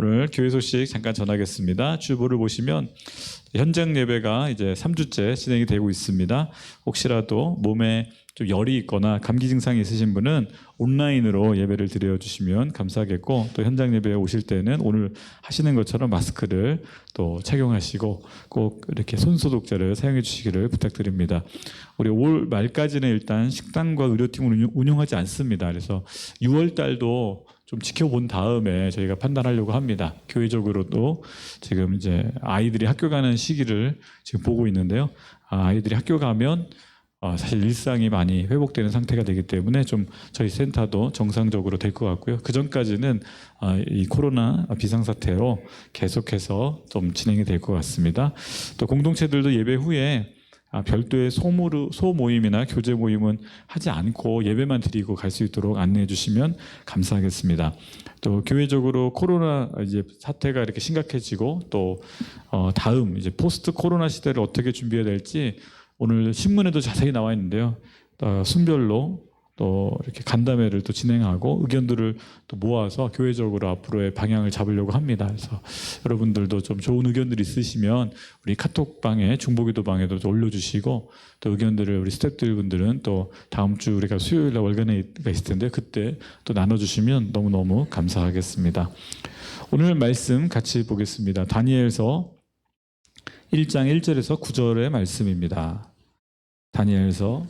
오늘 교회 소식 잠깐 전하겠습니다. 주보를 보시면 현장 예배가 이제 3주째 진행이 되고 있습니다. 혹시라도 몸에 좀 열이 있거나 감기 증상이 있으신 분은 온라인으로 예배를 드려주시면 감사하겠고, 또 현장 예배에 오실 때는 오늘 하시는 것처럼 마스크를 또 착용하시고 꼭 이렇게 손소독제를 사용해 주시기를 부탁드립니다. 우리 올 말까지는 일단 식당과 의료팀을 운영하지 않습니다. 그래서 6월 달도 좀 지켜본 다음에 저희가 판단하려고 합니다. 교회적으로도 지금 이제 아이들이 학교 가는 시기를 지금 보고 있는데요. 아이들이 학교 가면 사실 일상이 많이 회복되는 상태가 되기 때문에 좀 저희 센터도 정상적으로 될 것 같고요. 그 전까지는 이 코로나 비상사태로 계속해서 좀 진행이 될 것 같습니다. 또 공동체들도 예배 후에 별도의 소모임이나 교제 모임은 하지 않고 예배만 드리고 갈 수 있도록 안내해 주시면 감사하겠습니다. 또 교회적으로 코로나 이제 사태가 이렇게 심각해지고 또 다음 이제 포스트 코로나 시대를 어떻게 준비해야 될지 오늘 신문에도 자세히 나와 있는데요. 순별로 또 이렇게 간담회를 또 진행하고 의견들을 또 모아서 교회적으로 앞으로의 방향을 잡으려고 합니다. 그래서 여러분들도 좀 좋은 의견들 있으시면 우리 카톡방에 중보기도 방에도 좀 올려주시고, 또 의견들을 우리 스태프분들은 또 다음 주 우리가 수요일날 월간회의가 있을 텐데 그때 또 나눠주시면 너무너무 감사하겠습니다. 오늘 말씀 같이 보겠습니다. 다니엘서 1장 1절에서 9절의 말씀입니다. 다니엘서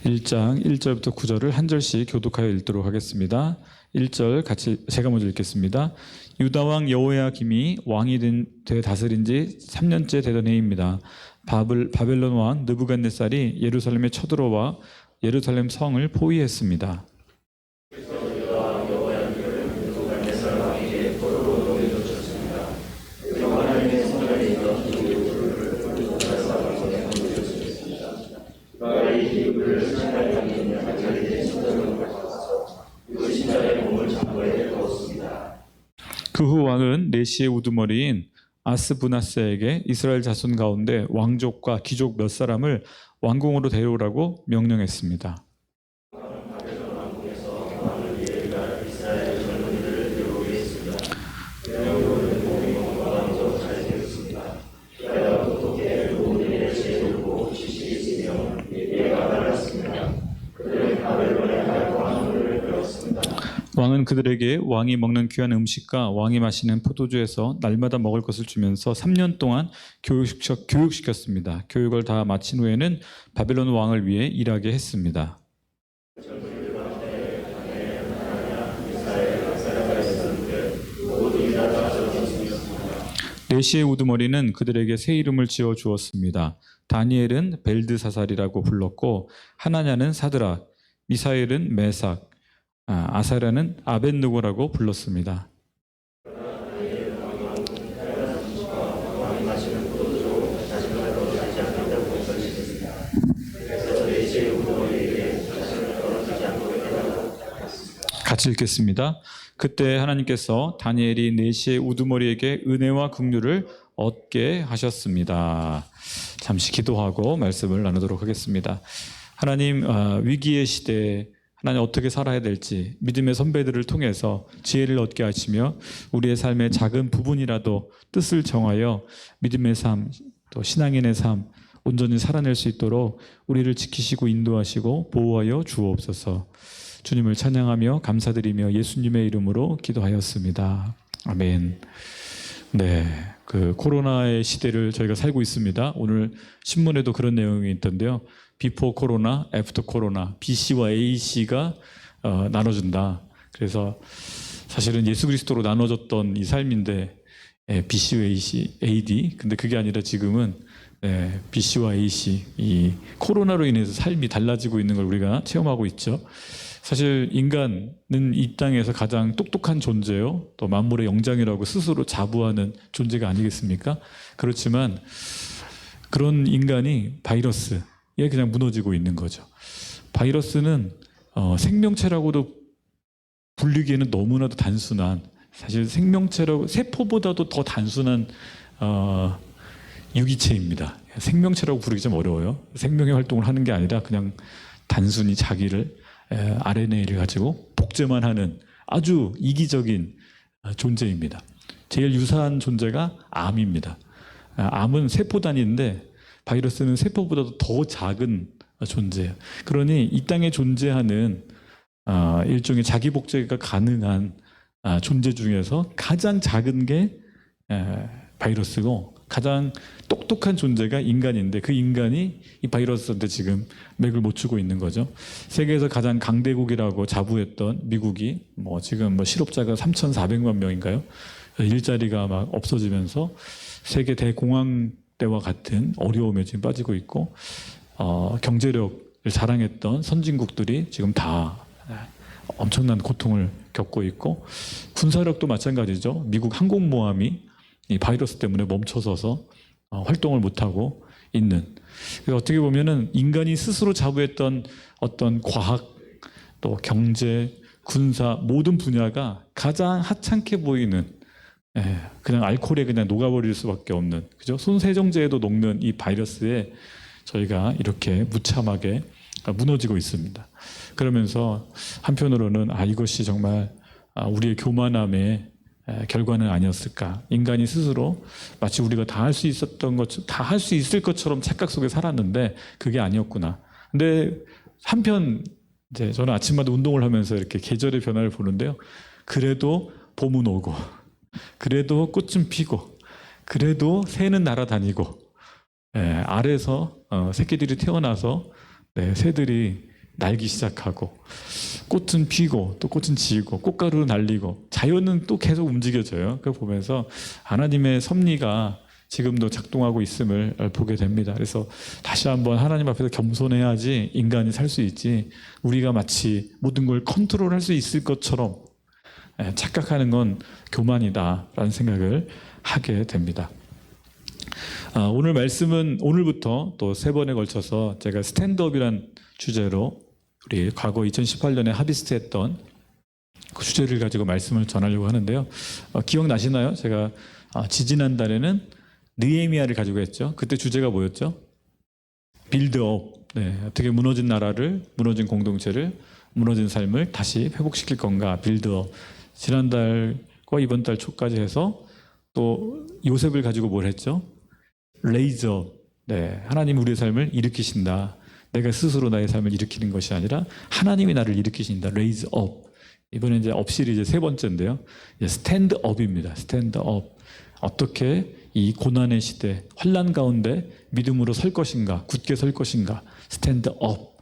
1장 1절부터 9절을 한 절씩 교독하여 읽도록 하겠습니다. 1절 같이 제가 먼저 읽겠습니다. 유다 왕 여호야김이 왕이 되 다스린 지 3년째 되던 해입니다. 바벨론 왕 느부갓네살이 예루살렘에 쳐들어와 예루살렘 성을 포위했습니다. 그 후 왕은 내시의 우두머리인 아스부나스에게 이스라엘 자손 가운데 왕족과 귀족 몇 사람을 왕궁으로 데려오라고 명령했습니다. 왕은 그들에게 왕이 먹는 귀한 음식과 왕이 마시는 포도주에서 날마다 먹을 것을 주면서 3년 동안 교육시켰습니다. 교육을 다 마친 후에는 바벨론 왕을 위해 일하게 했습니다. 내시의 우두머리는 그들에게 새 이름을 지어 주었습니다. 다니엘은 벨드사살이라고 불렀고, 하나냐는 사드락, 미사엘은 메삭, 아사랴는 아벳느고라고 불렀습니다. 같이 읽겠습니다. 그때 하나님께서 다니엘이 내시의 우두머리에게 은혜와 긍휼을 얻게 하셨습니다. 잠시 기도하고 말씀을 나누도록 하겠습니다. 하나님, 위기의 시대에 하나님 어떻게 살아야 될지 믿음의 선배들을 통해서 지혜를 얻게 하시며 우리의 삶의 작은 부분이라도 뜻을 정하여 믿음의 삶, 또 신앙인의 삶 온전히 살아낼 수 있도록 우리를 지키시고 인도하시고 보호하여 주옵소서. 주님을 찬양하며 감사드리며 예수님의 이름으로 기도하였습니다. 아멘. 네, 그 코로나의 시대를 저희가 살고 있습니다. 오늘 신문에도 그런 내용이 있던데요. 비포 코로나, 애프터 코로나, BC와 AC가 나눠준다. 그래서 사실은 예수 그리스도로 나눠졌던 이 삶인데 BC와 AD, 근데 그게 아니라 지금은 BC와 AC, 이 코로나로 인해서 삶이 달라지고 있는 걸 우리가 체험하고 있죠. 사실 인간은 이 땅에서 가장 똑똑한 존재요, 또 만물의 영장이라고 스스로 자부하는 존재가 아니겠습니까? 그렇지만 그런 인간이 바이러스에 그냥 무너지고 있는 거죠. 바이러스는 생명체라고도 불리기에는 너무나도 단순한, 사실 생명체라고 세포보다도 더 단순한 유기체입니다. 생명체라고 부르기 좀 어려워요. 생명의 활동을 하는 게 아니라 그냥 단순히 자기를 RNA를 가지고 복제만 하는 아주 이기적인 존재입니다. 제일 유사한 존재가 암입니다. 암은 세포 단위인데 바이러스는 세포보다도 더 작은 존재예요. 그러니 이 땅에 존재하는 일종의 자기 복제가 가능한 존재 중에서 가장 작은 게 바이러스고 가장 똑똑한 존재가 인간인데 그 인간이 이 바이러스한테 지금 맥을 못 추고 있는 거죠. 세계에서 가장 강대국이라고 자부했던 미국이 지금 실업자가 3,400만 명인가요? 일자리가 막 없어지면서 세계 대공황 때와 같은 어려움에 지금 빠지고 있고 경제력을 자랑했던 선진국들이 지금 다 엄청난 고통을 겪고 있고 군사력도 마찬가지죠. 미국 항공모함이 이 바이러스 때문에 멈춰서서 활동을 못하고 있는. 그래서 어떻게 보면은 인간이 스스로 자부했던 어떤 과학 또 경제, 군사 모든 분야가 가장 하찮게 보이는 그냥 알코올에 그냥 녹아버릴 수밖에 없는 그죠? 손세정제에도 녹는 이 바이러스에 저희가 이렇게 무참하게 무너지고 있습니다. 그러면서 한편으로는 이것이 정말 우리의 교만함의 결과는 아니었을까. 인간이 스스로 마치 우리가 다 할 수 있었던 것, 다 할 수 있을 것처럼 착각 속에 살았는데 그게 아니었구나. 근데 한편 이제 저는 아침마다 운동을 하면서 이렇게 계절의 변화를 보는데요. 그래도 봄은 오고, 그래도 꽃은 피고, 그래도 새는 날아다니고, 알에서 새끼들이 태어나서 새들이 날기 시작하고 꽃은 피고 또 꽃은 지고 꽃가루는 날리고 자연은 또 계속 움직여져요. 그걸 보면서 하나님의 섭리가 지금도 작동하고 있음을 보게 됩니다. 그래서 다시 한번 하나님 앞에서 겸손해야지 인간이 살 수 있지 우리가 마치 모든 걸 컨트롤할 수 있을 것처럼 착각하는 건 교만이다라는 생각을 하게 됩니다. 오늘 말씀은 오늘부터 또 3번에 걸쳐서 제가 스탠드업이란 주제로 우리 과거 2018년에 하비스트했던 그 주제를 가지고 말씀을 전하려고 하는데요. 기억나시나요? 제가 지지난달에는 느헤미야를 가지고 했죠. 그때 주제가 뭐였죠? 빌드업. 어떻게 무너진 나라를, 무너진 공동체를, 무너진 삶을 다시 회복시킬 건가? 빌드업. 지난달과 이번 달 초까지 해서 또 요셉을 가지고 뭘 했죠? 레이저. 하나님 우리의 삶을 일으키신다. 내가 스스로 나의 삶을 일으키는 것이 아니라 하나님이 나를 일으키신다. 레이즈 업. 이번에 이제 업 시리즈 3번째인데요. 스탠드업입니다. 스탠드업. 어떻게 이 고난의 시대, 환난 가운데 믿음으로 설 것인가, 굳게 설 것인가. 스탠드업.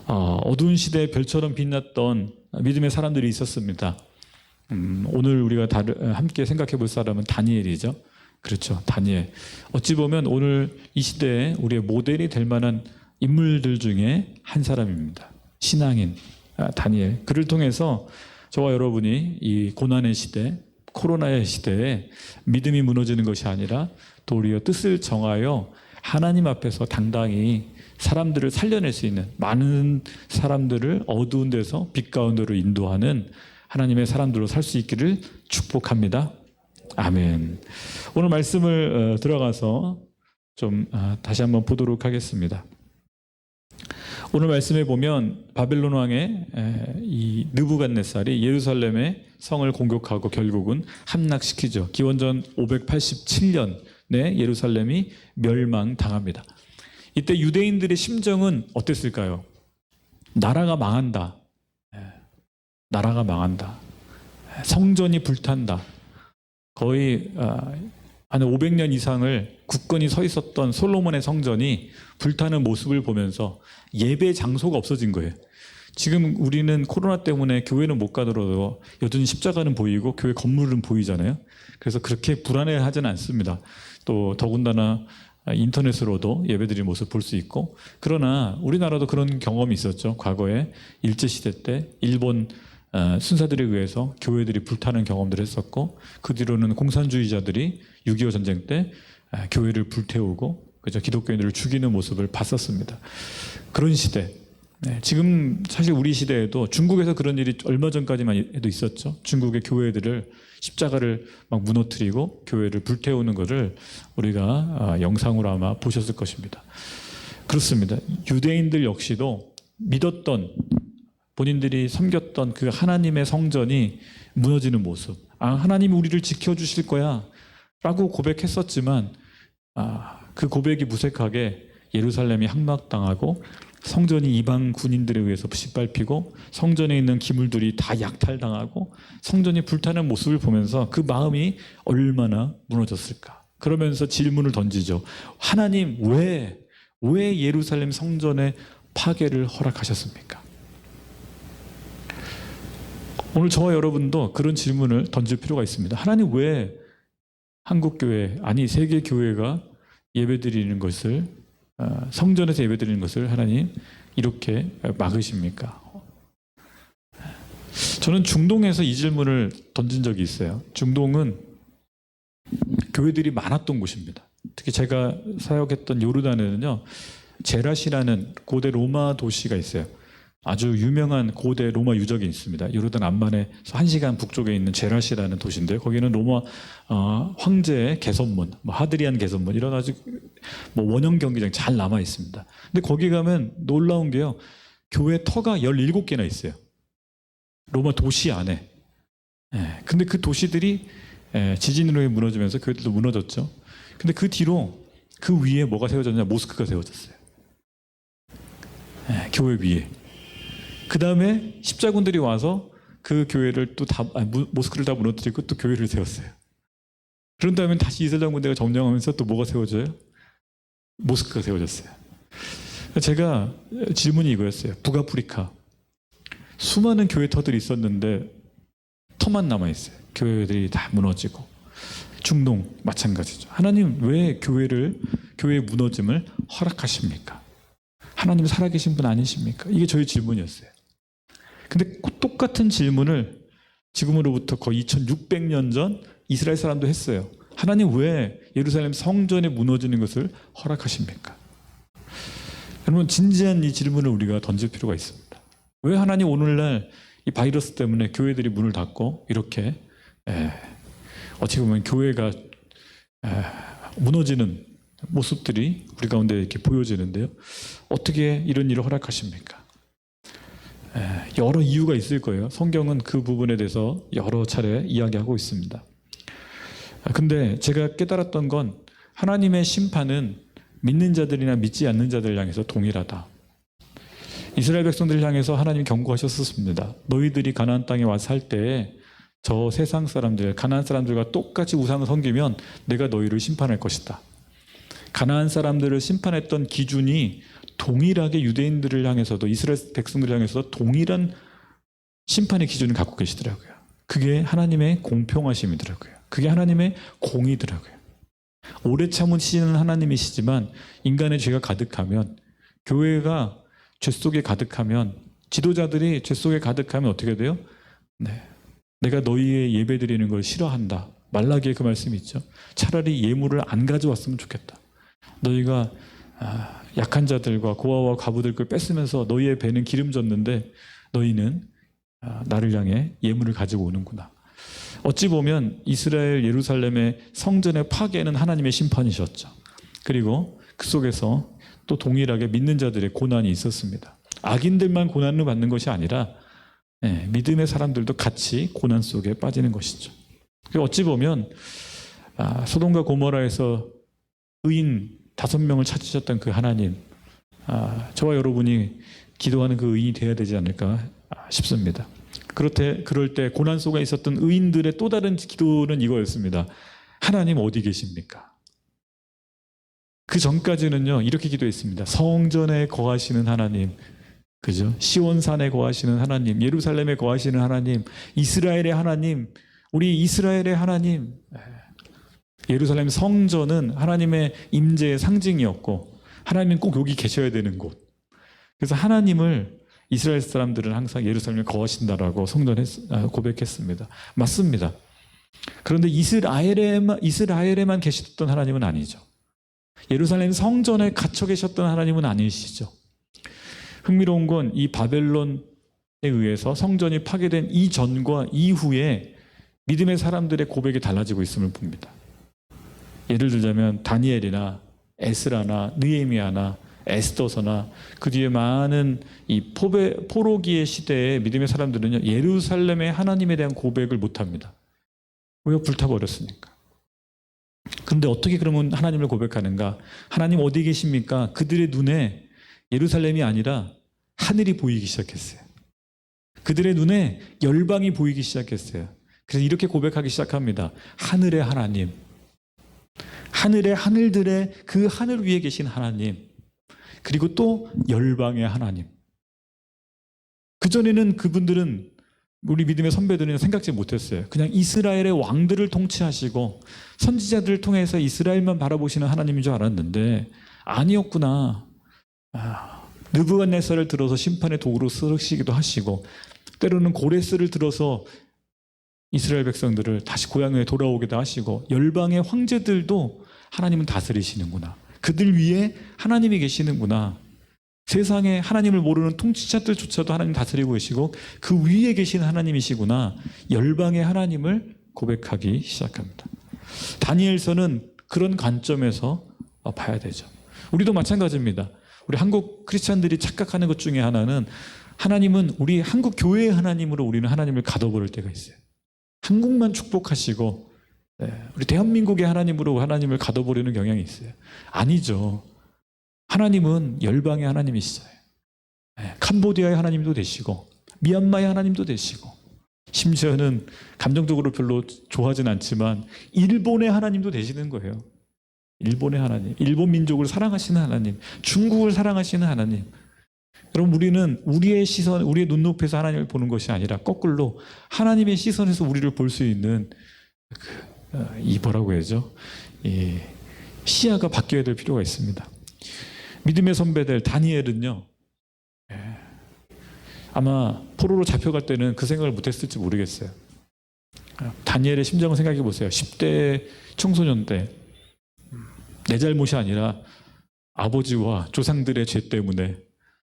어두운 시대에 별처럼 빛났던 믿음의 사람들이 있었습니다. 오늘 우리가 함께 생각해 볼 사람은 다니엘이죠. 그렇죠. 다니엘. 어찌 보면 오늘 이 시대에 우리의 모델이 될 만한 인물들 중에 한 사람입니다. 신앙인 다니엘. 그를 통해서 저와 여러분이 이 고난의 시대, 코로나의 시대에 믿음이 무너지는 것이 아니라 도리어 뜻을 정하여 하나님 앞에서 당당히 사람들을 살려낼 수 있는 많은 사람들을 어두운 데서 빛 가운데로 인도하는 하나님의 사람들로 살 수 있기를 축복합니다. 아멘. 오늘 말씀을 들어가서 좀 다시 한번 보도록 하겠습니다. 오늘 말씀에 보면 바벨론 왕의 이 느부갓네살이 예루살렘의 성을 공격하고 결국은 함락시키죠. 기원전 587년에 예루살렘이 멸망당합니다. 이때 유대인들의 심정은 어땠을까요? 나라가 망한다. 나라가 망한다. 성전이 불탄다. 거의 한 500년 이상을 굳건히 서 있었던 솔로몬의 성전이 불타는 모습을 보면서 예배 장소가 없어진 거예요. 지금 우리는 코로나 때문에 교회는 못 가더라도 여전히 십자가는 보이고 교회 건물은 보이잖아요. 그래서 그렇게 불안해하지는 않습니다. 또 더군다나 인터넷으로도 예배드리는 모습 볼 수 있고, 그러나 우리나라도 그런 경험이 있었죠. 과거에 일제시대 때 일본 순사들에 의해서 교회들이 불타는 경험들을 했었고, 그 뒤로는 공산주의자들이 6.25 전쟁 때 교회를 불태우고 그죠, 기독교인들을 죽이는 모습을 봤었습니다. 그런 시대. 지금 사실 우리 시대에도 중국에서 그런 일이 얼마 전까지만 해도 있었죠. 중국의 교회들을 십자가를 막 무너뜨리고 교회를 불태우는 것을 우리가 영상으로 아마 보셨을 것입니다. 그렇습니다. 유대인들 역시도 믿었던 본인들이 섬겼던 그 하나님의 성전이 무너지는 모습. 하나님이 우리를 지켜주실 거야 라고 고백했었지만 그 고백이 무색하게 예루살렘이 함락당하고 성전이 이방 군인들에 의해서 짓밟히고 성전에 있는 기물들이 다 약탈당하고 성전이 불타는 모습을 보면서 그 마음이 얼마나 무너졌을까. 그러면서 질문을 던지죠. 하나님 왜 예루살렘 성전의 파괴를 허락하셨습니까? 오늘 저와 여러분도 그런 질문을 던질 필요가 있습니다. 하나님 왜 한국교회, 아니 세계교회가 예배드리는 것을, 성전에서 예배드리는 것을 하나님 이렇게 막으십니까? 저는 중동에서 이 질문을 던진 적이 있어요. 중동은 교회들이 많았던 곳입니다. 특히 제가 사역했던 요르단에는요, 제라시라는 고대 로마 도시가 있어요. 아주 유명한 고대 로마 유적이 있습니다. 요르단 암만에서 1시간 북쪽에 있는 제라시라는 도시인데, 거기는 로마 황제의 개선문, 하드리안 개선문, 이런 아주 원형 경기장 잘 남아 있습니다. 근데 거기 가면 놀라운 게요, 교회 터가 17개나 있어요. 로마 도시 안에. 근데 그 도시들이 지진으로 무너지면서 교회들도 무너졌죠. 근데 그 뒤로 그 위에 뭐가 세워졌냐? 모스크가 세워졌어요. 교회 위에. 그 다음에 십자군들이 와서 그 교회를 또 모스크를 다 무너뜨리고 또 교회를 세웠어요. 그런 다음에 다시 이스라엘 군대가 점령하면서 또 뭐가 세워져요? 모스크가 세워졌어요. 제가 질문이 이거였어요. 북아프리카 수많은 교회 터들이 있었는데 터만 남아있어요. 교회들이 다 무너지고. 중동 마찬가지죠. 하나님 왜 교회의 무너짐을 허락하십니까? 하나님 살아계신 분 아니십니까? 이게 저희 질문이었어요. 근데 똑같은 질문을 지금으로부터 거의 2600년 전 이스라엘 사람도 했어요. 하나님 왜 예루살렘 성전에 무너지는 것을 허락하십니까? 여러분, 진지한 이 질문을 우리가 던질 필요가 있습니다. 왜 하나님 오늘날 이 바이러스 때문에 교회들이 문을 닫고 이렇게 어떻게 보면 교회가 무너지는 모습들이 우리 가운데 이렇게 보여지는데요. 어떻게 이런 일을 허락하십니까? 여러 이유가 있을 거예요. 성경은 그 부분에 대해서 여러 차례 이야기하고 있습니다. 근데 제가 깨달았던 건 하나님의 심판은 믿는 자들이나 믿지 않는 자들을 향해서 동일하다. 이스라엘 백성들을 향해서 하나님이 경고하셨었습니다. 너희들이 가나안 땅에 와서 살 때에 저 세상 사람들, 가나안 사람들과 똑같이 우상을 섬기면 내가 너희를 심판할 것이다. 가나안 사람들을 심판했던 기준이 동일하게 유대인들을 향해서도, 이스라엘 백성들을 향해서도 동일한 심판의 기준을 갖고 계시더라고요. 그게 하나님의 공평하심이더라고요. 그게 하나님의 공의더라고요. 오래 참으시는 하나님이시지만 인간의 죄가 가득하면, 교회가 죄 속에 가득하면, 지도자들이 죄 속에 가득하면 어떻게 돼요? 내가 너희의 예배 드리는 걸 싫어한다. 말라기에 그 말씀이 있죠. 차라리 예물을 안 가져왔으면 좋겠다. 너희가 약한 자들과 고아와 과부들 걸 뺏으면서 너희의 배는 기름졌는데 너희는 나를 향해 예물을 가지고 오는구나. 어찌 보면 이스라엘 예루살렘의 성전의 파괴는 하나님의 심판이셨죠. 그리고 그 속에서 또 동일하게 믿는 자들의 고난이 있었습니다. 악인들만 고난을 받는 것이 아니라 믿음의 사람들도 같이 고난 속에 빠지는 것이죠. 어찌 보면 소돔과 고모라에서 의인 5명을 찾으셨던 그 하나님, 저와 여러분이 기도하는 그 의인이 되어야 되지 않을까 싶습니다. 그럴 때 고난 속에 있었던 의인들의 또 다른 기도는 이거였습니다. 하나님 어디 계십니까? 그 전까지는요, 이렇게 기도했습니다. 성전에 거하시는 하나님, 그죠? 시온산에 거하시는 하나님, 예루살렘에 거하시는 하나님, 이스라엘의 하나님, 우리 이스라엘의 하나님. 예루살렘 성전은 하나님의 임재의 상징이었고, 하나님은 꼭 여기 계셔야 되는 곳. 그래서 하나님을, 이스라엘 사람들은 항상 예루살렘에 거하신다라고 성전에 고백했습니다. 맞습니다. 그런데 이스라엘에만 계셨던 하나님은 아니죠. 예루살렘 성전에 갇혀 계셨던 하나님은 아니시죠. 흥미로운 건 이 바벨론에 의해서 성전이 파괴된 이전과 이후에 믿음의 사람들의 고백이 달라지고 있음을 봅니다. 예를 들자면 다니엘이나 에스라나 느헤미야나 에스더서나 그 뒤에 많은 이 포로기의 시대에 믿음의 사람들은요, 예루살렘의 하나님에 대한 고백을 못합니다. 왜? 불타버렸으니까. 그런데 어떻게 그러면 하나님을 고백하는가? 하나님 어디 계십니까? 그들의 눈에 예루살렘이 아니라 하늘이 보이기 시작했어요. 그들의 눈에 열방이 보이기 시작했어요. 그래서 이렇게 고백하기 시작합니다. 하늘의 하나님, 하늘의 하늘들의 그 하늘 위에 계신 하나님, 그리고 또 열방의 하나님. 그전에는 그분들은, 우리 믿음의 선배들은 생각지 못했어요. 그냥 이스라엘의 왕들을 통치하시고 선지자들을 통해서 이스라엘만 바라보시는 하나님인 줄 알았는데 아니었구나. 느부갓네살을 들어서 심판의 도구로 쓰시기도 하시고, 때로는 고레스를 들어서 이스라엘 백성들을 다시 고향에 돌아오게도 하시고, 열방의 황제들도 하나님은 다스리시는구나. 그들 위에 하나님이 계시는구나. 세상에 하나님을 모르는 통치자들조차도 하나님 다스리고 계시고 그 위에 계신 하나님이시구나. 열방의 하나님을 고백하기 시작합니다. 다니엘서는 그런 관점에서 봐야 되죠. 우리도 마찬가지입니다. 우리 한국 크리스찬들이 착각하는 것 중에 하나는, 하나님은 우리 한국 교회의 하나님으로 우리는 하나님을 가둬버릴 때가 있어요. 한국만 축복하시고 우리 대한민국의 하나님으로 하나님을 가둬버리는 경향이 있어요. 아니죠. 하나님은 열방의 하나님이시잖아요. 캄보디아의 하나님도 되시고 미얀마의 하나님도 되시고, 심지어는 감정적으로 별로 좋아하진 않지만 일본의 하나님도 되시는 거예요. 일본의 하나님, 일본 민족을 사랑하시는 하나님, 중국을 사랑하시는 하나님. 여러분, 우리는 우리의 시선, 우리의 눈높이에서 하나님을 보는 것이 아니라 거꾸로 하나님의 시선에서 우리를 볼 수 있는 이 뭐라고 해야죠? 이 시야가 바뀌어야 될 필요가 있습니다. 믿음의 선배들 다니엘은요, 아마 포로로 잡혀갈 때는 그 생각을 못했을지 모르겠어요. 다니엘의 심정을 생각해 보세요. 10대 청소년 때 내 잘못이 아니라 아버지와 조상들의 죄 때문에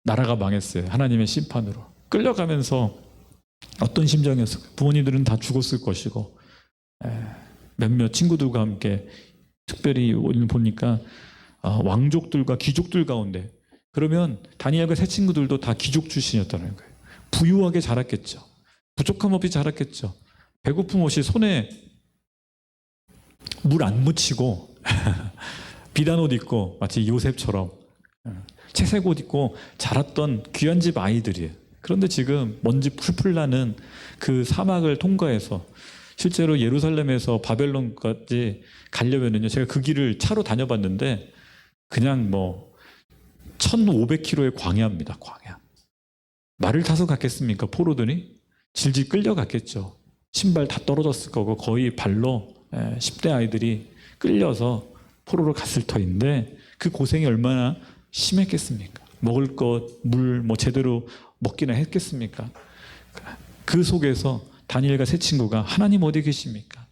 나라가 망했어요. 하나님의 심판으로 끌려가면서 어떤 심정이었을까요? 부모님들은 다 죽었을 것이고, 몇몇 친구들과 함께, 특별히 오늘 보니까 왕족들과 귀족들 가운데, 그러면 다니엘과 세 친구들도 다 귀족 출신이었다는 거예요. 부유하게 자랐겠죠. 부족함 없이 자랐겠죠. 배고픔 없이 손에 물 안 묻히고 비단 옷 입고 마치 요셉처럼 채색 옷 입고 자랐던 귀한 집 아이들이에요. 그런데 지금 먼지 풀풀 나는 그 사막을 통과해서 실제로 예루살렘에서 바벨론까지 가려면은요, 제가 그 길을 차로 다녀봤는데 그냥 뭐 1500km의 광야입니다. 광야. 말을 타서 갔겠습니까? 포로들이 질질 끌려갔겠죠. 신발 다 떨어졌을 거고 거의 발로 10대 아이들이 끌려서 포로로 갔을 터인데 그 고생이 얼마나 심했겠습니까? 먹을 것, 물 뭐 제대로 먹기나 했겠습니까? 그 속에서 다니엘과 세 친구가 하나님 어디 계십니까?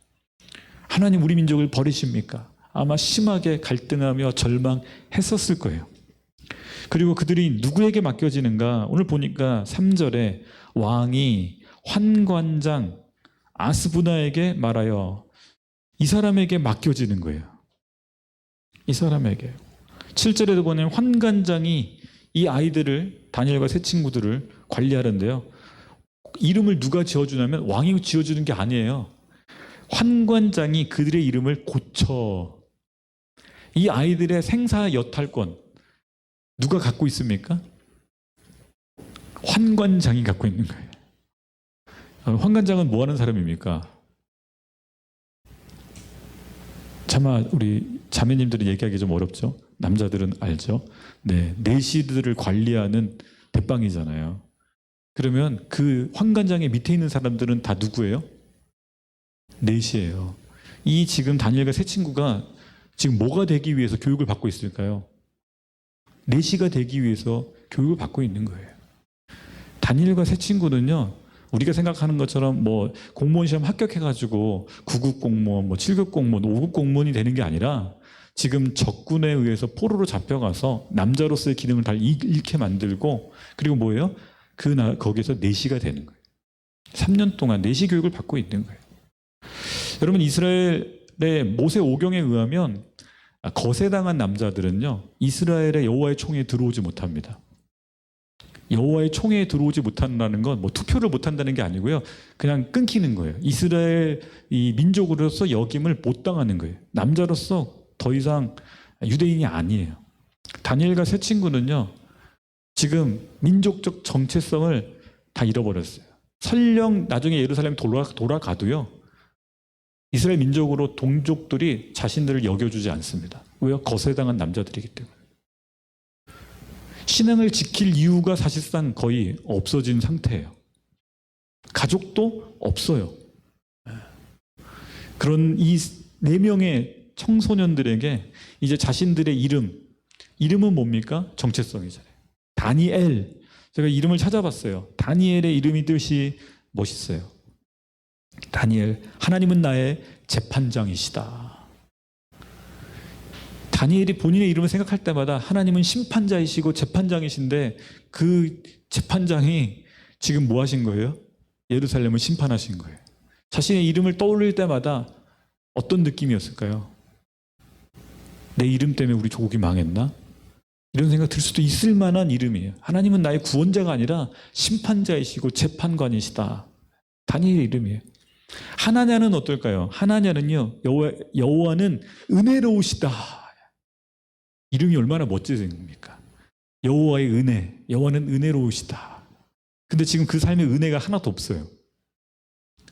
하나님 우리 민족을 버리십니까? 아마 심하게 갈등하며 절망했었을 거예요. 그리고 그들이 누구에게 맡겨지는가? 오늘 보니까 3절에 왕이 환관장 아스부나에게 말하여, 이 사람에게 맡겨지는 거예요. 이 사람에게. 7절에도 보면 환관장이 이 아이들을, 다니엘과 세 친구들을 관리하는데요, 이름을 누가 지어주냐면 왕이 지어주는 게 아니에요. 환관장이 그들의 이름을 고쳐. 이 아이들의 생사 여탈권 누가 갖고 있습니까? 환관장이 갖고 있는 거예요. 환관장은 뭐 하는 사람입니까? 차마 우리 자매님들은 얘기하기 좀 어렵죠. 남자들은 알죠. 네, 내시들을 관리하는 대빵이잖아요. 그러면 그 환관장의 밑에 있는 사람들은 다 누구예요? 내시예요. 이 지금 다니엘과 세 친구가 지금 뭐가 되기 위해서 교육을 받고 있을까요? 내시가 되기 위해서 교육을 받고 있는 거예요. 다니엘과 세 친구는요, 우리가 생각하는 것처럼 뭐 공무원 시험 합격해가지고 9급 공무원, 뭐 7급 공무원, 5급 공무원이 되는 게 아니라 지금 적군에 의해서 포로로 잡혀가서 남자로서의 기능을 다 잃게 만들고, 그리고 뭐예요? 거기서 내시가 되는 거예요. 3년 동안 내시 교육을 받고 있는 거예요. 여러분, 이스라엘의 모세 오경에 의하면 거세당한 남자들은요, 이스라엘의 여호와의 총회에 들어오지 못합니다. 여호와의 총회에 들어오지 못한다는 건 뭐 투표를 못한다는 게 아니고요, 그냥 끊기는 거예요. 이스라엘 이 민족으로서 역임을 못 당하는 거예요. 남자로서 더 이상 유대인이 아니에요. 다니엘과 세 친구는요, 지금 민족적 정체성을 다 잃어버렸어요. 설령 나중에 예루살렘 돌아가도요, 이스라엘 민족으로 동족들이 자신들을 여겨주지 않습니다. 왜요? 거세당한 남자들이기 때문에. 신앙을 지킬 이유가 사실상 거의 없어진 상태예요. 가족도 없어요. 그런 이 4명의 청소년들에게 이제 자신들의 이름은 뭡니까? 정체성이잖아요. 다니엘. 제가 이름을 찾아봤어요. 다니엘의 이름이 뜻이 멋있어요. 다니엘, 하나님은 나의 재판장이시다. 다니엘이 본인의 이름을 생각할 때마다 하나님은 심판자이시고 재판장이신데, 그 재판장이 지금 뭐 하신 거예요? 예루살렘을 심판하신 거예요. 자신의 이름을 떠올릴 때마다 어떤 느낌이었을까요? 내 이름 때문에 우리 조국이 망했나? 이런 생각 들 수도 있을 만한 이름이에요. 하나님은 나의 구원자가 아니라 심판자이시고 재판관이시다. 다니엘의 이름이에요. 하나냐는 어떨까요? 하나냐는요, 여호와는 은혜로우시다. 이름이 얼마나 멋지십니까? 여호와의 은혜, 여호와는 은혜로우시다. 근데 지금 그 삶에 은혜가 하나도 없어요.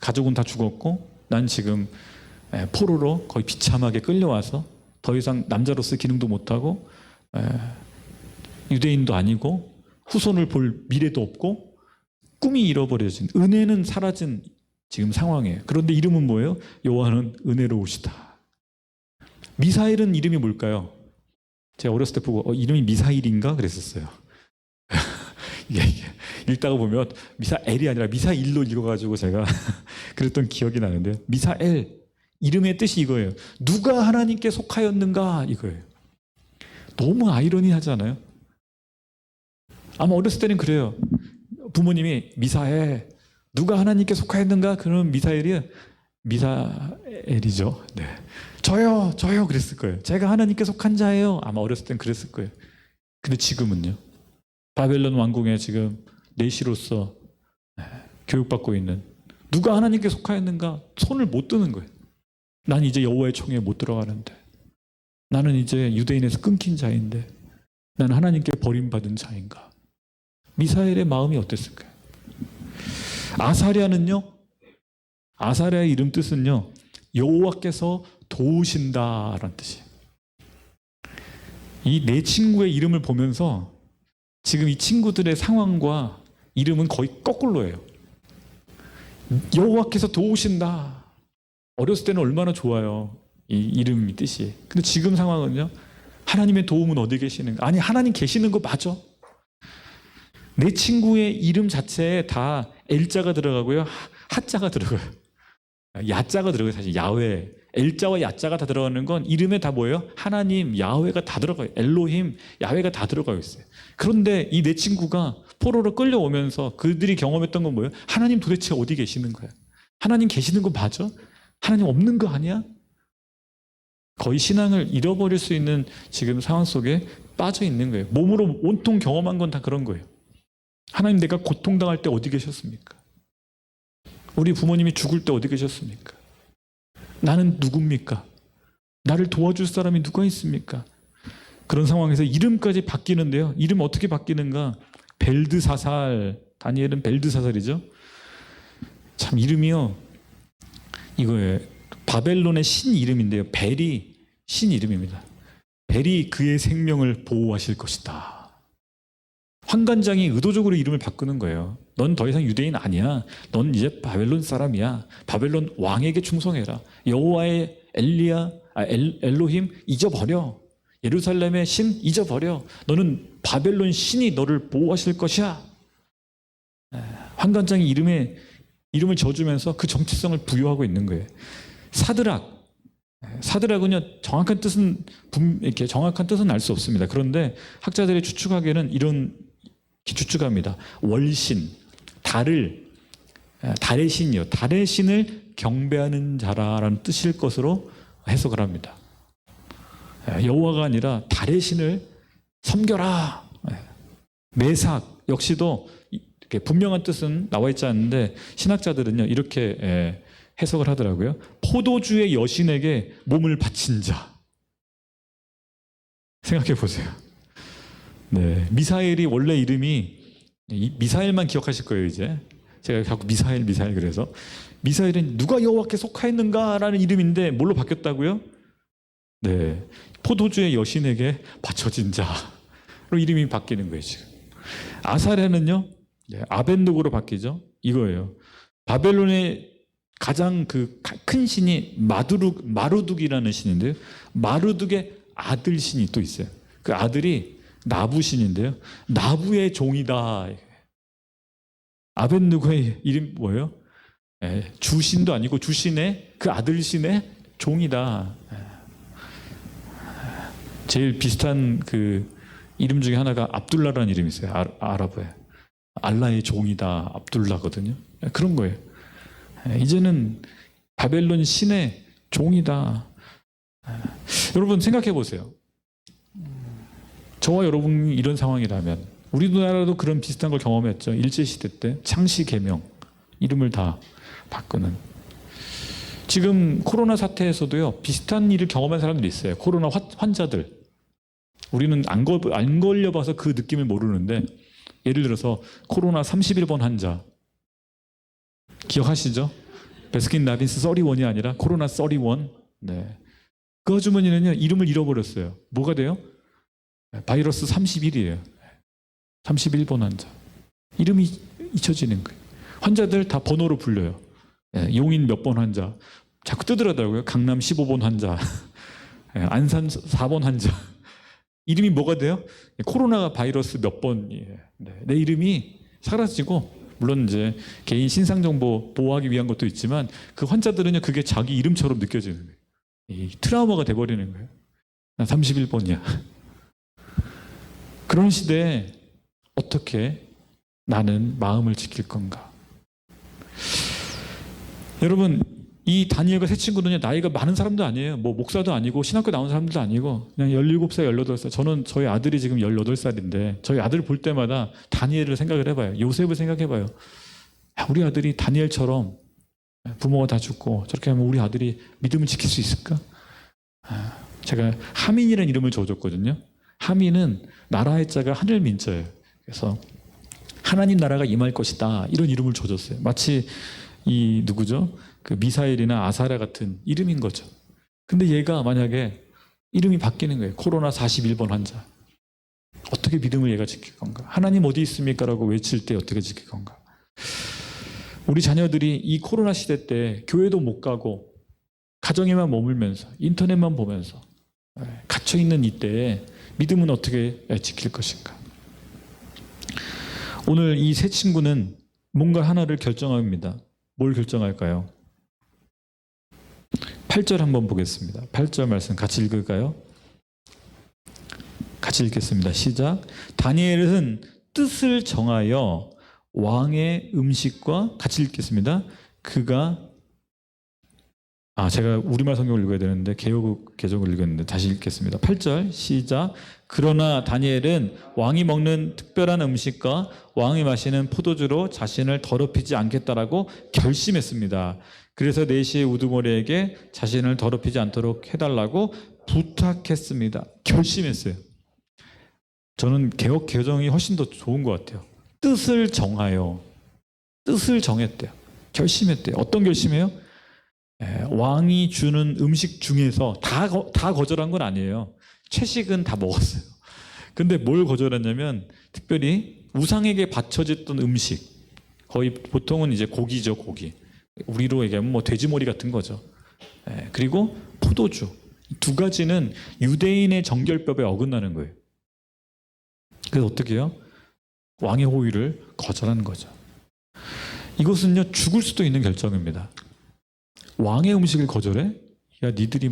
가족은 다 죽었고, 난 지금 포로로 거의 비참하게 끌려와서 더 이상 남자로서 기능도 못하고, 유대인도 아니고, 후손을 볼 미래도 없고, 꿈이 잃어버려진, 은혜는 사라진 지금 상황이에요. 그런데 이름은 뭐예요? 여호와는 은혜로우시다. 미사엘은 이름이 뭘까요? 제가 어렸을 때 보고 이름이 미사일인가 그랬었어요. 이게 읽다가 보면 미사엘이 아니라 미사일로 읽어가지고 제가 그랬던 기억이 나는데요. 미사엘, 이름의 뜻이 이거예요. 누가 하나님께 속하였는가, 이거예요. 너무 아이러니하잖아요. 아마 어렸을 때는 그래요. 부모님이 미사엘, 누가 하나님께 속하였는가? 그러면 미사엘이죠. 네. 저요 그랬을 거예요. 제가 하나님께 속한 자예요. 아마 어렸을 땐 그랬을 거예요. 근데 지금은요, 바벨론 왕궁에 지금 내시로서 교육받고 있는, 누가 하나님께 속하였는가? 손을 못 드는 거예요. 난 이제 여호와의 총회에 못 들어가는데, 나는 이제 유대인에서 끊긴 자인데, 나는 하나님께 버림받은 자인가? 미사엘의 마음이 어땠을까요? 아사랴는요, 아사랴의 이름 뜻은요, 여호와께서 도우신다라는 뜻이에요. 이 네 친구의 이름을 보면서 지금 이 친구들의 상황과 이름은 거의 거꾸로예요. 여호와께서 도우신다. 어렸을 때는 얼마나 좋아요, 이 이름이 뜻이. 근데 지금 상황은요, 하나님의 도움은 어디 계시는가? 아니, 하나님 계시는 거 맞아. 내 친구의 이름 자체에 다 L자가 들어가고요, 하자가 들어가요. 야자가 들어가요. 사실 야훼, L자와 야자가 다 들어가는 건 이름에 다 뭐예요? 하나님, 야훼가 다 들어가요. 엘로힘, 야훼가 다 들어가 있어요. 그런데 이 내 친구가 포로로 끌려오면서 그들이 경험했던 건 뭐예요? 하나님 도대체 어디 계시는 거야? 하나님 계시는 거 맞아? 하나님 없는 거 아니야? 거의 신앙을 잃어버릴 수 있는 지금 상황 속에 빠져 있는 거예요. 몸으로 온통 경험한 건 다 그런 거예요. 하나님, 내가 고통당할 때 어디 계셨습니까? 우리 부모님이 죽을 때 어디 계셨습니까? 나는 누굽니까? 나를 도와줄 사람이 누가 있습니까? 그런 상황에서 이름까지 바뀌는데요. 이름 어떻게 바뀌는가? 벨드사살, 다니엘은 벨드사살이죠. 참 이름이요, 이거예요. 바벨론의 신 이름인데요. 벨이 신 이름입니다. 벨이 그의 생명을 보호하실 것이다. 환관장이 의도적으로 이름을 바꾸는 거예요. 넌 더 이상 유대인 아니야. 넌 이제 바벨론 사람이야. 바벨론 왕에게 충성해라. 여호와의 엘로힘 잊어버려. 예루살렘의 신 잊어버려. 너는 바벨론 신이 너를 보호하실 것이야. 환관장이 이름을 지어주면서 그 정체성을 부여하고 있는 거예요. 사드락은요, 정확한 뜻은 알 수 없습니다. 그런데 학자들이 추측하기에는 이런 추측합니다. 월신, 달의 신이요, 달의 신을 경배하는 자라는 뜻일 것으로 해석을 합니다. 여호와가 아니라 달의 신을 섬겨라. 매삭 역시도 이렇게 분명한 뜻은 나와 있지 않는데 신학자들은요 이렇게 해석을 하더라고요. 포도주의 여신에게 몸을 바친 자. 생각해 보세요. 네, 미사엘이 원래 이름이 미사엘만 기억하실 거예요. 이제 제가 자꾸 미사엘 그래서 미사엘은 누가 여호와께 속하였는가라는 이름인데 뭘로 바뀌었다고요? 네, 포도주의 여신에게 바쳐진 자로 이름이 바뀌는 거예요. 지금 아사랴는요 아벤누고로 바뀌죠. 이거예요. 바벨론의 가장 그 큰 신이 마루둑이라는 신인데요. 마루둑의 아들 신이 또 있어요. 그 아들이 나부 신인데요. 나부의 종이다. 아벤누고의 이름 뭐예요? 주신도 아니고 주신의 그 아들 신의 종이다. 제일 비슷한 그 이름 중에 하나가 압둘라라는 이름이 있어요. 아랍에. 알라의 종이다. 압둘라거든요. 그런 거예요. 이제는 바벨론 신의 종이다. 여러분 생각해 보세요. 저와 여러분이 이런 상황이라면 우리나라도 그런 비슷한 걸 경험했죠. 일제시대 때 창씨 계명 이름을 다 바꾸는. 지금 코로나 사태에서도요 비슷한 일을 경험한 사람들이 있어요. 코로나 환자들. 우리는 안 걸려봐서 그 느낌을 모르는데 예를 들어서 코로나 31번 환자 기억하시죠? 베스킨 라빈스 31이 아니라 코로나 31. 네. 그 아주머니는요 이름을 잃어버렸어요. 뭐가 돼요? 바이러스 31이에요. 31번 환자. 이름이 잊혀지는 거예요. 환자들 다 번호로 불려요. 용인 몇 번 환자. 자꾸 뜨더라고요. 강남 15번 환자. 안산 4번 환자. 이름이 뭐가 돼요? 코로나 바이러스 몇 번이에요. 내 이름이 사라지고 물론 이제 개인 신상 정보 보호하기 위한 것도 있지만 그 환자들은요 그게 자기 이름처럼 느껴지는 거예요. 이 트라우마가 돼버리는 거예요. 나 31번이야. 그런 시대에 어떻게 나는 마음을 지킬 건가? 여러분 이 다니엘과 세 친구는요 나이가 많은 사람도 아니에요. 뭐 목사도 아니고 신학교 나온 사람들도 아니고 그냥 17살, 18살. 저는 저희 아들이 지금 18살인데 저희 아들 볼 때마다 다니엘을 생각을 해봐요. 요셉을 생각해봐요. 우리 아들이 다니엘처럼 부모가 다 죽고 저렇게 하면 우리 아들이 믿음을 지킬 수 있을까? 제가 하민이라는 이름을 줘줬거든요. 하민은 나라의 자가 하늘 민자예요. 그래서 하나님 나라가 임할 것이다 이런 이름을 줘줬어요. 마치 이 누구죠? 그 미사엘이나 아사랴 같은 이름인 거죠. 근데 얘가 만약에 이름이 바뀌는 거예요. 코로나 41번 환자. 어떻게 믿음을 얘가 지킬 건가? 하나님 어디 있습니까? 라고 외칠 때 어떻게 지킬 건가? 우리 자녀들이 이 코로나 시대 때 교회도 못 가고 가정에만 머물면서 인터넷만 보면서 갇혀있는 이때에 믿음은 어떻게 지킬 것인가? 오늘 이 세 친구는 뭔가 하나를 결정합니다. 뭘 결정할까요? 8절 한번 보겠습니다. 8절 말씀 같이 읽을까요? 같이 읽겠습니다. 시작. 다니엘은 뜻을 정하여 왕의 음식과 같이 읽겠습니다. 제가 우리말 성경을 읽어야 되는데 개역 개정을 읽었는데 다시 읽겠습니다. 8절 시작. 그러나 다니엘은 왕이 먹는 특별한 음식과 왕이 마시는 포도주로 자신을 더럽히지 않겠다라고 결심했습니다. 그래서 내시의 우두머리에게 자신을 더럽히지 않도록 해달라고 부탁했습니다. 결심했어요. 저는 개역 개정이 훨씬 더 좋은 것 같아요. 뜻을 정하여. 뜻을 정했대요. 결심했대요. 어떤 결심이에요? 왕이 주는 음식 중에서 다 거절한 건 아니에요. 채식은 다 먹었어요. 근데 뭘 거절했냐면 특별히 우상에게 바쳐졌던 음식, 거의 보통은 이제 고기죠, 고기. 우리로 얘기하면 뭐 돼지머리 같은 거죠. 그리고 포도주. 두 가지는 유대인의 정결법에 어긋나는 거예요. 그래서 어떻게 해요? 왕의 호의를 거절한 거죠. 이것은요 죽을 수도 있는 결정입니다. 왕의 음식을 거절해? 야, 니들이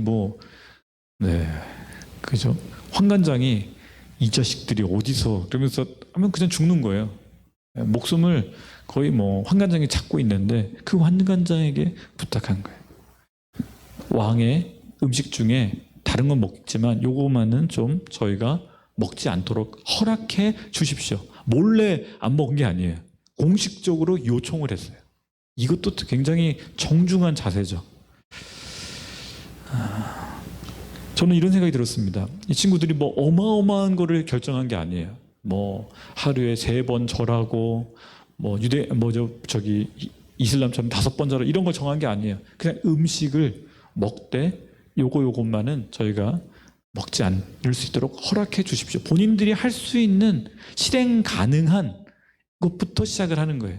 그죠? 환관장이 이 자식들이 어디서 그러면서 하면 그냥 죽는 거예요. 목숨을 거의 환관장이 찾고 있는데 그 환관장에게 부탁한 거예요. 왕의 음식 중에 다 다른 건 먹지만 요거만은 좀 저희가 먹지 않도록 허락해 주십시오. 몰래 안 먹은 게 아니에요. 공식적으로 요청을 했어요. 이것도 굉장히 정중한 자세죠. 저는 이런 생각이 들었습니다. 이 친구들이 뭐 어마어마한 거를 결정한 게 아니에요. 뭐 하루에 3번 절하고 뭐 이슬람처럼 5번 절하고 이런 걸 정한 게 아니에요. 그냥 음식을 먹되 요것만은 저희가 먹지 않을 수 있도록 허락해 주십시오. 본인들이 할 수 있는 실행 가능한 것부터 시작을 하는 거예요.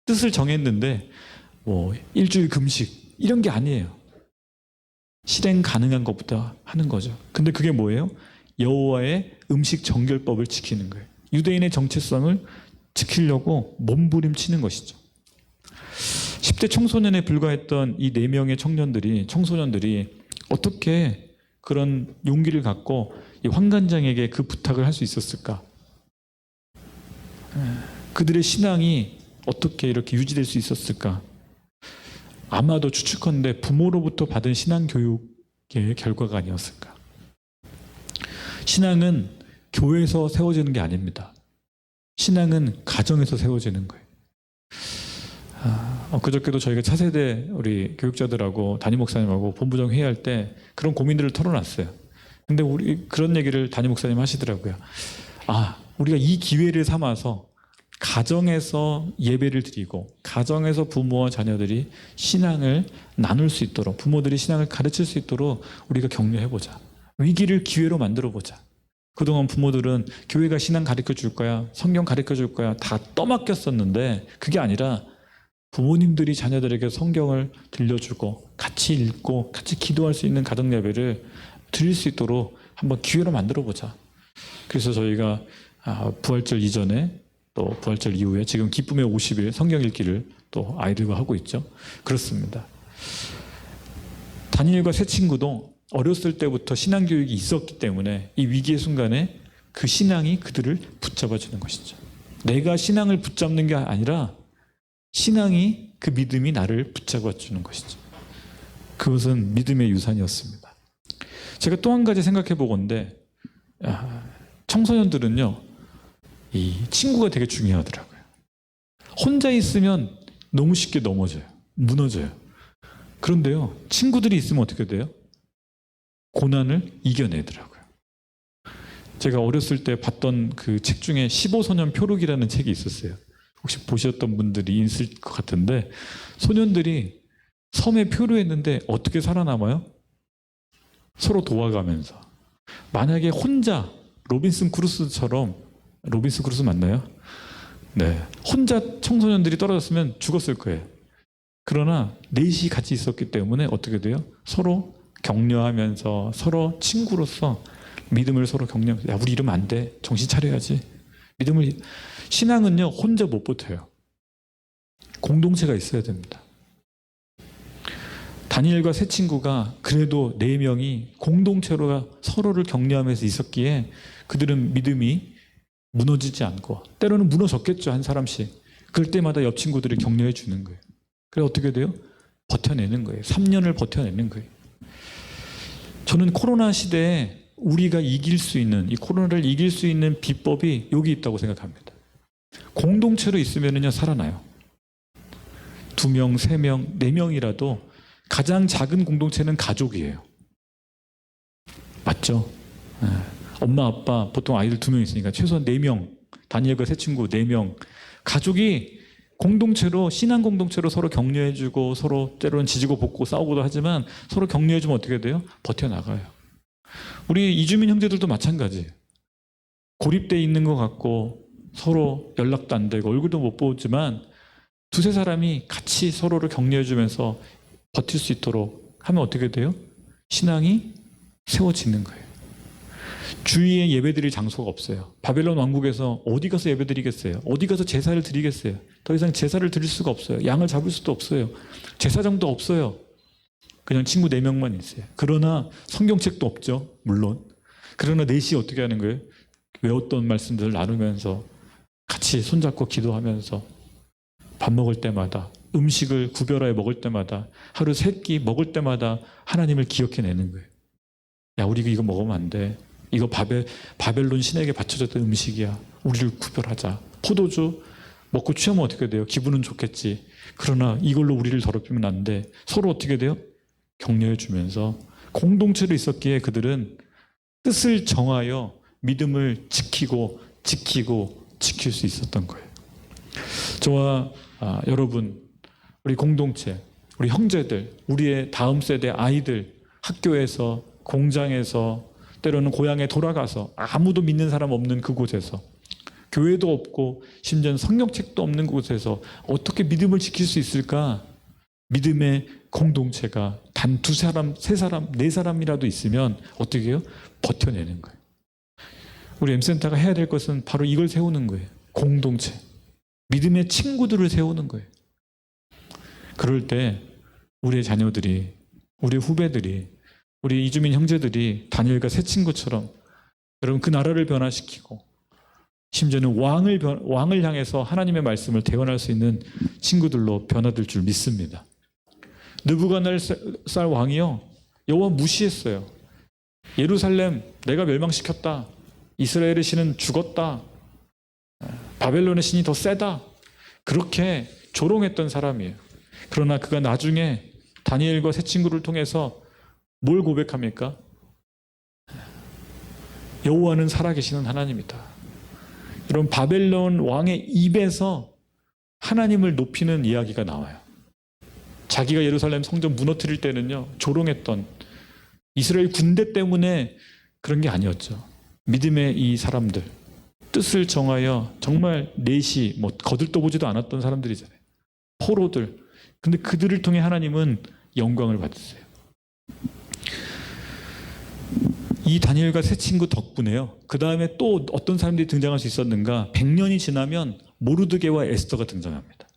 뜻을 정했는데 뭐 일주일 금식 이런 게 아니에요. 실행 가능한 것부터 하는 거죠. 근데 그게 뭐예요? 여호와의 음식 정결법을 지키는 거예요. 유대인의 정체성을 지키려고 몸부림치는 것이죠. 10대 청소년에 불과했던 이 4명의 청소년들이 어떻게 그런 용기를 갖고 이 환관장에게 그 부탁을 할 수 있었을까? 그들의 신앙이 어떻게 이렇게 유지될 수 있었을까? 아마도 추측컨대 부모로부터 받은 신앙 교육의 결과가 아니었을까? 신앙은 교회에서 세워지는 게 아닙니다. 신앙은 가정에서 세워지는 거예요. 그저께도 저희가 차세대 우리 교육자들하고 담임 목사님하고 본부장 회의할 때 그런 고민들을 털어놨어요. 근데 우리 그런 얘기를 담임 목사님 하시더라고요. 우리가 이 기회를 삼아서 가정에서 예배를 드리고 가정에서 부모와 자녀들이 신앙을 나눌 수 있도록 부모들이 신앙을 가르칠 수 있도록 우리가 격려해보자. 위기를 기회로 만들어보자. 그동안 부모들은 교회가 신앙 가르쳐 줄 거야, 성경 가르쳐 줄 거야 다 떠맡겼었는데 그게 아니라 부모님들이 자녀들에게 성경을 들려주고 같이 읽고 같이 기도할 수 있는 가정 예배를 드릴 수 있도록 한번 기회로 만들어보자. 그래서 저희가 부활절 이전에 또 부활절 이후에 지금 기쁨의 50일 성경 읽기를 또 아이들과 하고 있죠. 그렇습니다. 다니엘과 세 친구도 어렸을 때부터 신앙 교육이 있었기 때문에 이 위기의 순간에 그 신앙이 그들을 붙잡아주는 것이죠. 내가 신앙을 붙잡는 게 아니라 신앙이 그 믿음이 나를 붙잡아주는 것이죠. 그것은 믿음의 유산이었습니다. 제가 또 한 가지 생각해 보건데 청소년들은요 이 친구가 되게 중요하더라고요. 혼자 있으면 너무 쉽게 넘어져요. 무너져요. 그런데요 친구들이 있으면 어떻게 돼요? 고난을 이겨내더라고요. 제가 어렸을 때 봤던 그 책 중에 15소년 표룩이라는 책이 있었어요. 혹시 보셨던 분들이 있을 것 같은데 소년들이 섬에 표류했는데 어떻게 살아남아요? 서로 도와가면서. 만약에 혼자 로빈슨 크루소 맞나요? 네. 혼자 청소년들이 떨어졌으면 죽었을 거예요. 그러나 넷이 같이 있었기 때문에 어떻게 돼요? 서로 격려하면서 서로 친구로서 믿음을 서로 격려하면서 야 우리 이러면 안 돼. 정신 차려야지. 신앙은요 혼자 못 버텨요. 공동체가 있어야 됩니다. 다니엘과 세 친구가 그래도 4명이 공동체로 서로를 격려하면서 있었기에 그들은 믿음이 무너지지 않고 때로는 무너졌겠죠. 한 사람씩. 그럴 때마다 옆 친구들이 격려해 주는 거예요. 그래서 어떻게 돼요? 버텨내는 거예요. 3년을 버텨내는 거예요. 저는 코로나 시대에 우리가 이길 수 있는 이 코로나를 이길 수 있는 비법이 여기 있다고 생각합니다. 공동체로 있으면요 살아나요. 2명, 3명, 4명이라도 가장 작은 공동체는 가족이에요. 맞죠? 엄마, 아빠, 보통 아이들 2명 있으니까 최소한 4명, 다니엘과 세 친구 4명. 가족이 공동체로, 신앙 공동체로 서로 격려해주고 서로 때로는 지지고 볶고 싸우고도 하지만 서로 격려해주면 어떻게 돼요? 버텨나가요. 우리 이주민 형제들도 마찬가지예요. 고립돼 있는 것 같고 서로 연락도 안 되고 얼굴도 못 보지만 2-3 사람이 같이 서로를 격려해주면서 버틸 수 있도록 하면 어떻게 돼요? 신앙이 세워지는 거예요. 주위에 예배드릴 장소가 없어요. 바벨론 왕국에서 어디 가서 예배드리겠어요? 어디 가서 제사를 드리겠어요? 더 이상 제사를 드릴 수가 없어요. 양을 잡을 수도 없어요. 제사장도 없어요. 그냥 친구 4명만 있어요. 그러나 성경책도 없죠. 물론. 그러나 넷이 어떻게 하는 거예요? 외웠던 말씀들을 나누면서 같이 손잡고 기도하면서 밥 먹을 때마다 음식을 구별하여 먹을 때마다 하루 3끼 먹을 때마다 하나님을 기억해내는 거예요. 야, 우리 이거 먹으면 안 돼. 이거 바벨론 신에게 바쳐졌던 음식이야. 우리를 구별하자. 포도주 먹고 취하면 어떻게 돼요? 기분은 좋겠지. 그러나 이걸로 우리를 더럽히면 안 돼. 서로 어떻게 돼요? 격려해 주면서 공동체로 있었기에 그들은 뜻을 정하여 믿음을 지키고 지킬 수 있었던 거예요. 저와 여러분, 우리 공동체, 우리 형제들, 우리의 다음 세대 아이들, 학교에서, 공장에서, 때로는 고향에 돌아가서 아무도 믿는 사람 없는 그곳에서, 교회도 없고 심지어는 성경책도 없는 곳에서 어떻게 믿음을 지킬 수 있을까? 믿음의 공동체가 단 2사람, 3사람, 4사람이라도 있으면 어떻게 해요? 버텨내는 거예요. 우리 M센터가 해야 될 것은 바로 이걸 세우는 거예요. 공동체. 믿음의 친구들을 세우는 거예요. 그럴 때 우리의 자녀들이, 우리 후배들이, 우리 이주민 형제들이 다니엘과 새 친구처럼 여러분 그 나라를 변화시키고 심지어는 왕을 향해서 하나님의 말씀을 대언할 수 있는 친구들로 변화될 줄 믿습니다. 느부갓네살 왕이요, 여호와 무시했어요. 예루살렘 내가 멸망시켰다. 이스라엘의 신은 죽었다. 바벨론의 신이 더 세다. 그렇게 조롱했던 사람이에요. 그러나 그가 나중에 다니엘과 새 친구를 통해서 뭘 고백합니까? 여호와는 살아계시는 하나님이다. 여러분, 바벨론 왕의 입에서 하나님을 높이는 이야기가 나와요. 자기가 예루살렘 성전 무너뜨릴 때는요, 조롱했던 이스라엘 군대 때문에 그런 게 아니었죠. 믿음의 이 사람들, 뜻을 정하여 정말 넷이 거들떠보지도 않았던 사람들이잖아요. 포로들. 근데 그들을 통해 하나님은 영광을 받으세요. 이 다니엘과 새 친구 덕분에요, 그 다음에 또 어떤 사람들이 등장할 수 있었는가? 100년이 지나면 모르드게와 에스더가 등장합니다.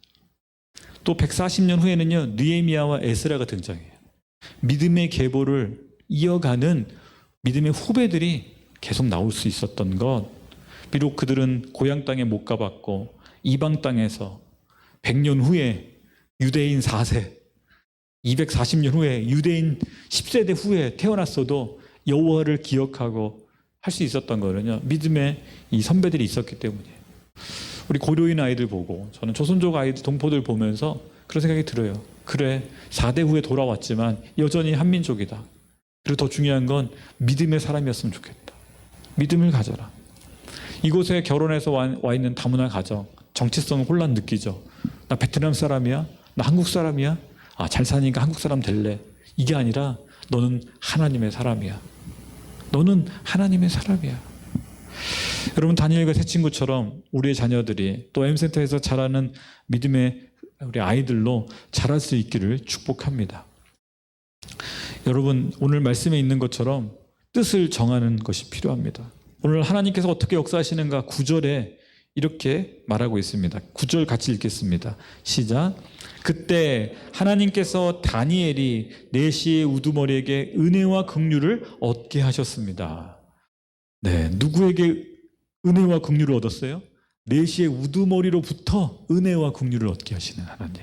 또 140년 후에는요, 느헤미야와 에스라가 등장해요. 믿음의 계보를 이어가는 믿음의 후배들이 계속 나올 수 있었던 것, 비록 그들은 고향 땅에 못 가봤고 이방 땅에서 100년 후에 유대인 4세, 240년 후에 유대인 10세대 후에 태어났어도 여호와를 기억하고 할 수 있었던 거는요, 믿음의 이 선배들이 있었기 때문이에요. 우리 고려인 아이들 보고, 저는 조선족 아이들, 동포들 보면서 그런 생각이 들어요. 그래, 4대 후에 돌아왔지만 여전히 한민족이다. 그리고 더 중요한 건 믿음의 사람이었으면 좋겠다. 믿음을 가져라. 이곳에 결혼해서 와 있는 다문화 가정, 정체성 혼란 느끼죠. 나 베트남 사람이야? 나 한국 사람이야? 잘 사니까 한국 사람 될래. 이게 아니라 너는 하나님의 사람이야. 너는 하나님의 사람이야. 여러분, 다니엘과 새 친구처럼 우리의 자녀들이 또 M센터에서 자라는 믿음의 우리 아이들로 자랄 수 있기를 축복합니다. 여러분, 오늘 말씀에 있는 것처럼 뜻을 정하는 것이 필요합니다. 오늘 하나님께서 어떻게 역사하시는가 9절에 이렇게 말하고 있습니다. 9절 같이 읽겠습니다. 시작. 그때 하나님께서 다니엘이 내시의 우두머리에게 은혜와 긍휼을 얻게 하셨습니다. 네, 누구에게 은혜와 긍휼을 얻었어요? 내시의 우두머리로부터 은혜와 긍휼을 얻게 하시는 하나님.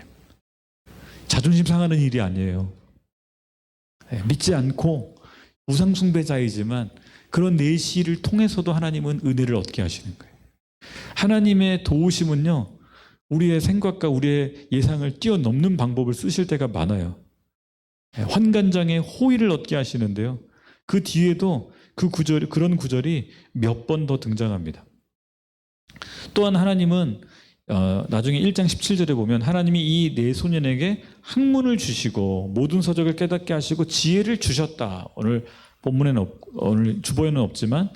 자존심 상하는 일이 아니에요. 네, 믿지 않고 우상숭배자이지만 그런 내시를 통해서도 하나님은 은혜를 얻게 하시는 거예요. 하나님의 도우심은요, 우리의 생각과 우리의 예상을 뛰어넘는 방법을 쓰실 때가 많아요. 환관장에 호의를 얻게 하시는데요, 그 뒤에도 그런 구절이 몇 번 더 등장합니다. 또한 하나님은 나중에 1장 17절에 보면 하나님이 이 네 소년에게 학문을 주시고 모든 서적을 깨닫게 하시고 지혜를 주셨다. 오늘 본문에는 오늘 주보에는 없지만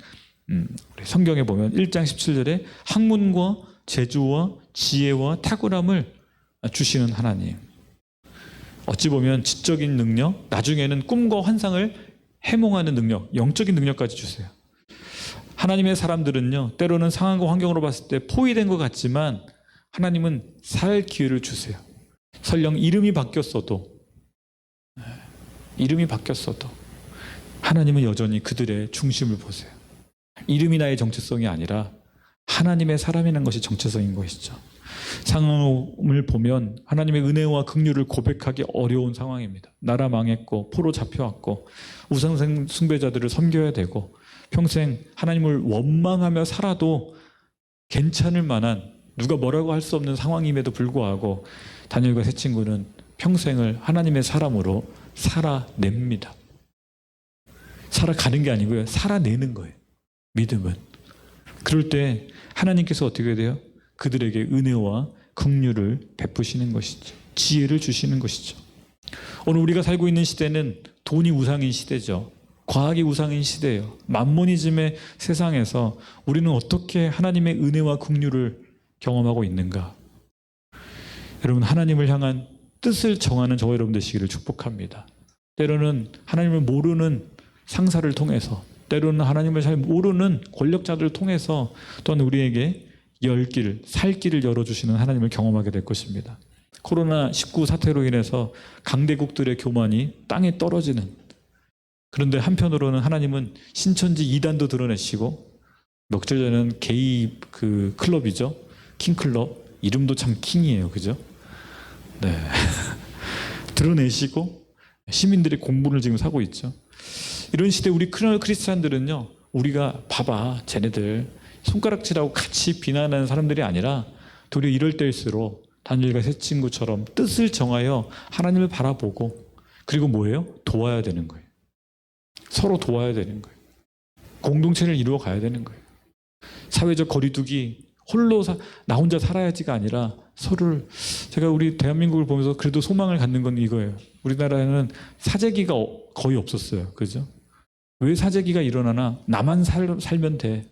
성경에 보면 1장 17절에 학문과 재주와 지혜와 탁월함을 주시는 하나님. 어찌 보면 지적인 능력, 나중에는 꿈과 환상을 해몽하는 능력, 영적인 능력까지 주세요. 하나님의 사람들은요, 때로는 상황과 환경으로 봤을 때 포위된 것 같지만 하나님은 살 기회를 주세요. 설령 이름이 바뀌었어도 하나님은 여전히 그들의 중심을 보세요. 이름이 나의 정체성이 아니라 하나님의 사람이라는 것이 정체성인 것이죠. 상황을 보면 하나님의 은혜와 긍휼을 고백하기 어려운 상황입니다. 나라 망했고 포로 잡혀왔고 우상 숭배자들을 섬겨야 되고 평생 하나님을 원망하며 살아도 괜찮을 만한, 누가 뭐라고 할 수 없는 상황임에도 불구하고 다니엘과 세 친구는 평생을 하나님의 사람으로 살아냅니다. 살아가는 게 아니고요, 살아내는 거예요. 믿음은. 그럴 때 하나님께서 어떻게 돼요? 그들에게 은혜와 긍휼을 베푸시는 것이죠. 지혜를 주시는 것이죠. 오늘 우리가 살고 있는 시대는 돈이 우상인 시대죠. 과학이 우상인 시대예요. 만모니즘의 세상에서 우리는 어떻게 하나님의 은혜와 긍휼을 경험하고 있는가? 여러분, 하나님을 향한 뜻을 정하는 저와 여러분 되시기를 축복합니다. 때로는 하나님을 모르는 상사를 통해서, 때로는 하나님을 잘 모르는 권력자들을 통해서 또한 우리에게 열 길, 살 길을 열어주시는 하나님을 경험하게 될 것입니다. 코로나19 사태로 인해서 강대국들의 교만이 땅에 떨어지는, 그런데 한편으로는 하나님은 신천지 이단도 드러내시고, 몇 달 전에는 게이 클럽이죠. 킹클럽. 이름도 참 킹이에요. 그죠? 네. 드러내시고 시민들의 공분을 지금 사고 있죠. 이런 시대 우리 크리스찬들은요, 우리가 봐봐, 쟤네들 손가락질하고 같이 비난하는 사람들이 아니라 도리어 이럴 때일수록 다니엘과 세 친구처럼 뜻을 정하여 하나님을 바라보고, 그리고 뭐예요? 도와야 되는 거예요. 서로 도와야 되는 거예요. 공동체를 이루어 가야 되는 거예요. 사회적 거리두기, 홀로 나 혼자 살아야지가 아니라 서로를, 제가 우리 대한민국을 보면서 그래도 소망을 갖는 건 이거예요. 우리나라에는 사재기가 거의 없었어요. 그죠? 왜 사재기가 일어나나? 나만 살면 돼.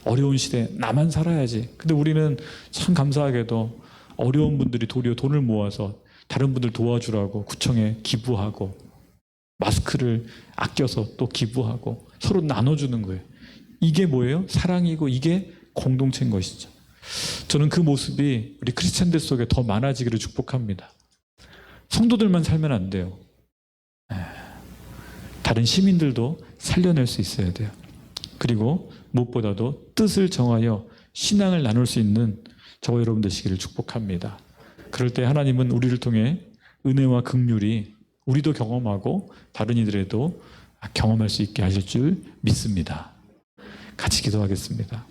어려운 시대에 나만 살아야지. 근데 우리는 참 감사하게도 어려운 분들이 도리어 돈을 모아서 다른 분들 도와주라고 구청에 기부하고, 마스크를 아껴서 또 기부하고 서로 나눠주는 거예요. 이게 뭐예요? 사랑이고 이게 공동체인 것이죠. 저는 그 모습이 우리 크리스찬들 속에 더 많아지기를 축복합니다. 성도들만 살면 안 돼요. 다른 시민들도 살려낼 수 있어야 돼요. 그리고 무엇보다도 뜻을 정하여 신앙을 나눌 수 있는 저와 여러분 되시기를 축복합니다. 그럴 때 하나님은 우리를 통해 은혜와 긍휼이 우리도 경험하고 다른 이들에도 경험할 수 있게 하실 줄 믿습니다. 같이 기도하겠습니다.